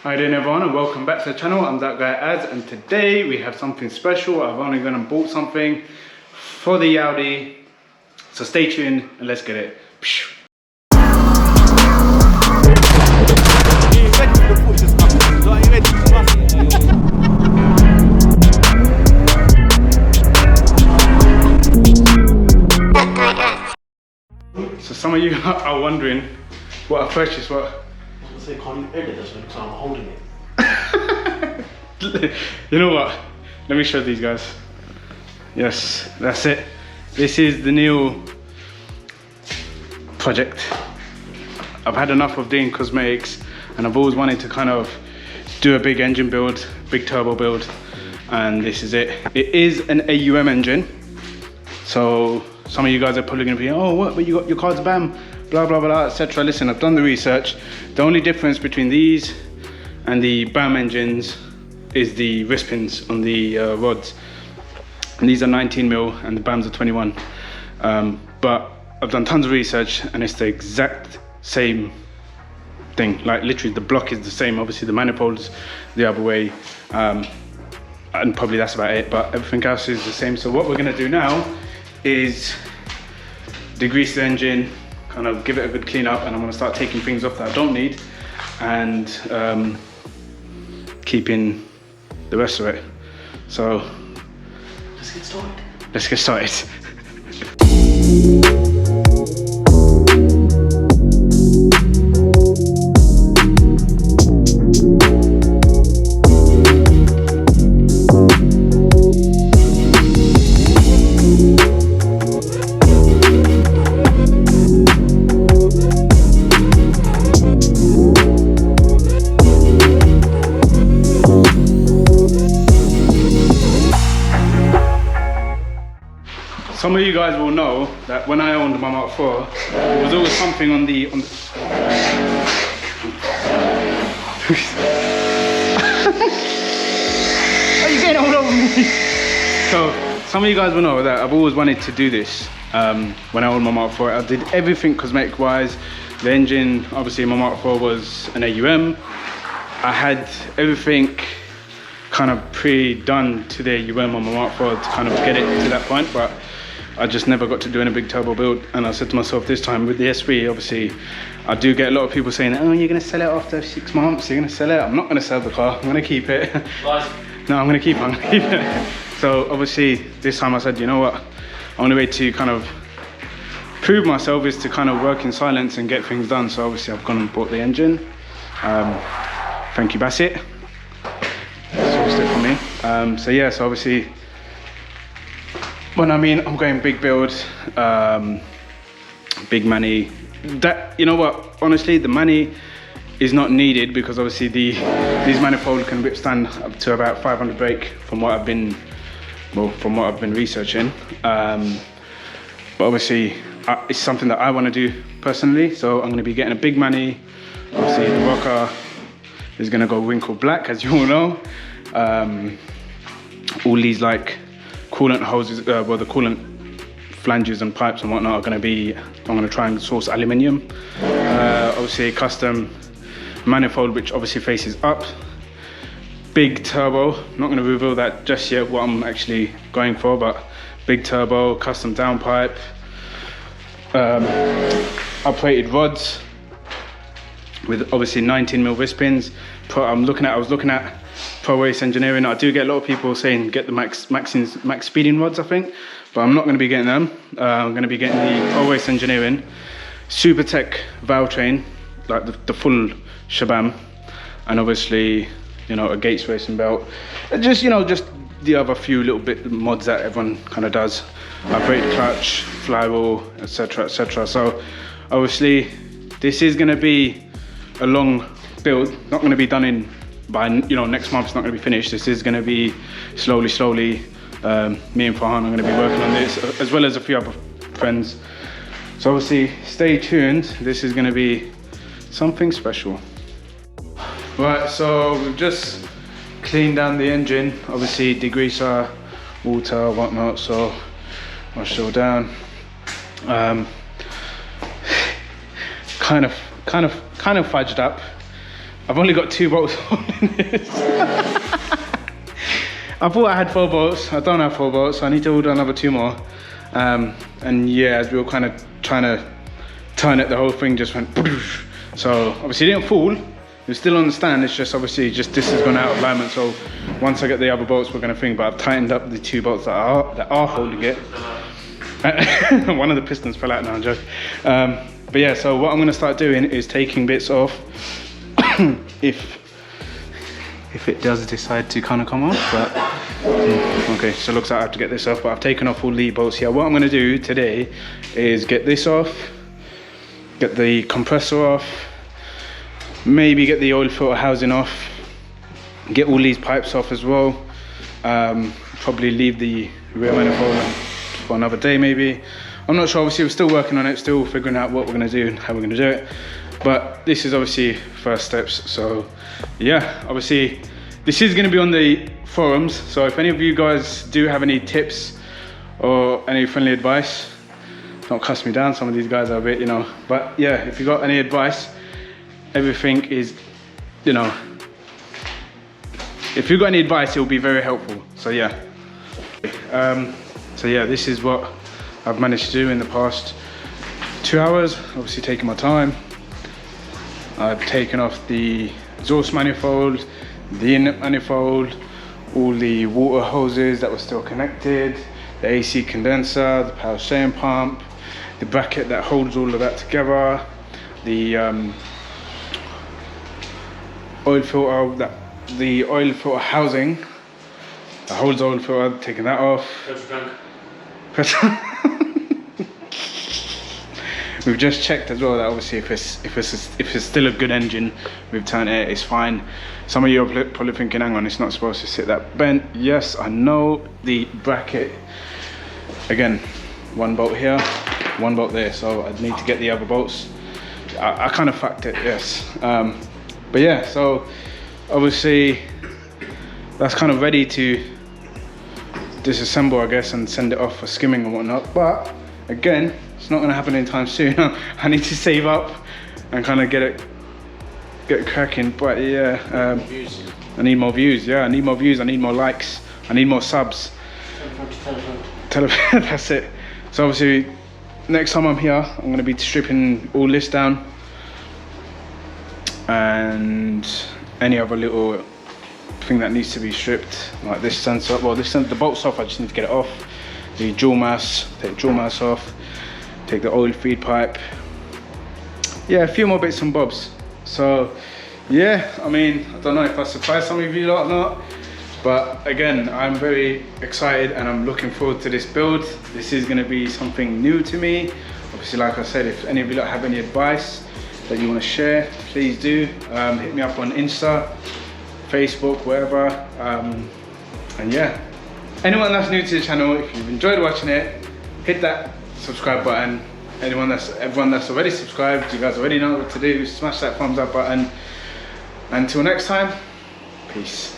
Hi there everyone and welcome back to the channel. I'm ThatGuyAdz and today we have something special. I've only gone and bought something for the Audi. So stay tuned and let's get it. So some of you are wondering what I purchased, what? I can't even edit this one because I'm holding it. You know what? Let me show these guys. Yes, that's it. This is the new project. I've had enough of doing cosmetics and I've always wanted to kind of do a big engine build, big turbo build, and this is it. It is an AUM engine. So some of you guys are probably gonna be, oh, what, but you got your car's BAM, blah, blah, blah, etc. Listen, I've done the research. The only difference between these and the BAM engines is the wrist pins on the rods. And these are 19mm and the BAMs are 21. But I've done tons of research and it's the exact same thing. Like literally the block is the same. Obviously the manifold's the other way. And probably that's about it, but everything else is the same. So what we're gonna do now is degrease the engine, kind of give it a good clean up, and I'm gonna start taking things off that I don't need and keeping the rest of it. So let's get started. Let's get started. Some of you guys will know that when I owned my Mark IV, there was always something on the Are you getting all over me? So some of you guys will know that I've always wanted to do this. When I owned my Mark IV, I did everything cosmetic wise. The engine, obviously my Mark IV was an AUM. I had everything kind of pre-done to the AUM on my Mark IV to kind of get it to that point, but I just never got to doing a big turbo build. And I said to myself this time with the S3, obviously, I do get a lot of people saying, oh, you're gonna sell it after 6 months, you're gonna sell it. I'm not gonna sell the car, I'm gonna keep it. No, I'm gonna keep it. So obviously, this time I said, you know what? Only way to kind of prove myself is to kind of work in silence and get things done. So obviously I've gone and bought the engine. Thank you, Bassett. Sourced it for me. So yeah, so obviously, when I mean I'm going big build, big money, that, you know what, honestly the money is not needed because obviously these manifolds can withstand up to about 500 brake from what I've been researching. But obviously it's something that I want to do personally, so I'm going to be getting a big money. Obviously the rocker is going to go wrinkled black, as you all know. All these like coolant hoses, well, the coolant flanges and pipes and whatnot are going to be, I'm going to try and source aluminium. Obviously a custom manifold which obviously faces up. Big turbo, not going to reveal that just yet what I'm actually going for, but big turbo, custom downpipe, uprated rods with obviously 19mm wrist pins. I was looking at Pro Race Engineering. I do get a lot of people saying get the max speeding rods, I think, but I'm not going to be getting them. I'm going to be getting the Pro Race Engineering Super Tech valve train, like the full shabam, and obviously, you know, a Gates racing belt. Just, you know, just the other few little bit mods that everyone kind of does. Brake clutch, flywheel, etc., etc. So obviously, this is going to be a long build. Not going to be done in by, you know, next month. It's not going to be finished. This is going to be slowly. Me and Farhan are going to be working on this, as well as a few other friends. So obviously, stay tuned. This is going to be something special. Right, so we've just cleaned down the engine. Obviously, degreaser, water, whatnot. So wash it all down. Kind of fudged up. I've only got 2 bolts holding this. I thought I had 4 bolts. I don't have 4 bolts, so I need to order another 2 more. And yeah, as we were kind of trying to turn it, the whole thing just went. So obviously it didn't fall. It was still on the stand. It's just obviously this has gone out of alignment. So once I get the other bolts, we're gonna think. But I've tightened up the 2 bolts that are holding it. One of the pistons fell out now, I'm joking. But yeah, so what I'm gonna start doing is taking bits off. if it does decide to kind of come off, but okay, so it looks like I have to get this off, but I've taken off all the bolts here. What I'm going to do today is get this off, get the compressor off, maybe get the oil filter housing off, get all these pipes off as well, probably leave the rear manifold for another day maybe. I'm not sure, obviously we're still working on it, still figuring out what we're going to do and how we're going to do it. But this is obviously first steps. So yeah, obviously this is going to be on the forums. So if any of you guys do have any tips or any friendly advice, don't cuss me down. Some of these guys are a bit, you know, but yeah, if you got any advice, everything is, you know, if you got any advice, it will be very helpful. So yeah. So yeah, this is what I've managed to do in the past 2 hours, obviously taking my time. I've taken off the exhaust manifold, the inlet manifold, all the water hoses that were still connected, the AC condenser, the power steering pump, the bracket that holds all of that together, the oil filter, the oil filter housing that holds the oil filter, taking that off. We've just checked as well that obviously if it's still a good engine, we've turned it, it's fine. Some of you are probably thinking, hang on, it's not supposed to sit that bent. Yes, I know. The bracket, again, 1 bolt here, 1 bolt there, so I need to get the other bolts. I kind of fucked it, yes. But yeah, so obviously that's kind of ready to disassemble, I guess, and send it off for skimming and whatnot. But again, it's not going to happen anytime soon. I need to save up and kind of get it cracking. But yeah, I need more views. Yeah, I need more views. I need more likes. I need more subs. Telephone. That's it. So obviously, next time I'm here, I'm going to be stripping all this down and any other little thing that needs to be stripped, like this sensor. Well, this sensor, the bolts off. I just need to get it off. The dual mass. Take the dual mass off. Take the oil feed pipe. Yeah, a few more bits and bobs. So yeah, I mean, I don't know if I surprised some of you lot or not, but again, I'm very excited and I'm looking forward to this build. This is going to be something new to me. Obviously, like I said, if any of you lot have any advice that you want to share, please do. Hit me up on Insta, Facebook, wherever. And yeah, anyone that's new to the channel, if you've enjoyed watching it, hit that subscribe button. Everyone that's already subscribed, you guys already know what to do. Smash that thumbs up button. Until next time, peace.